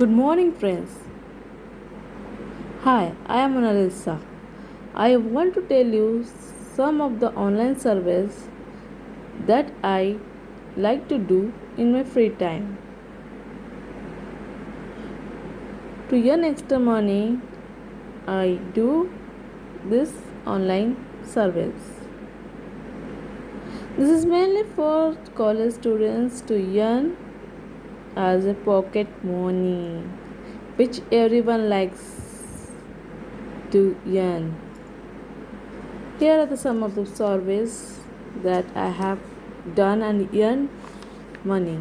Good morning, friends. Hi, I am Analisa. I want to tell you some of the online surveys that I like to do in my free time. To earn extra money, I do this online surveys. This is mainly for college students to earn as a pocket money, which everyone likes to earn. Here are some of the surveys that I have done and earned money.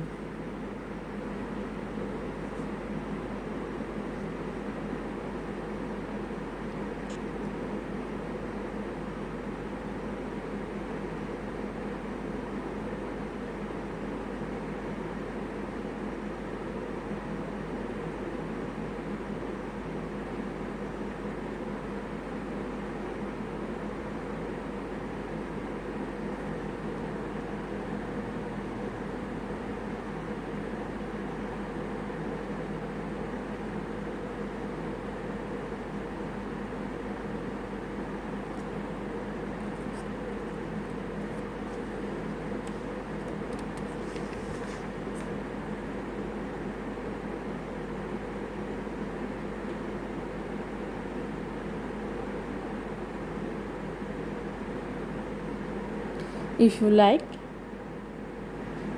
If you like,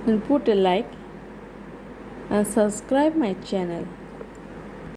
then put a like and subscribe my channel.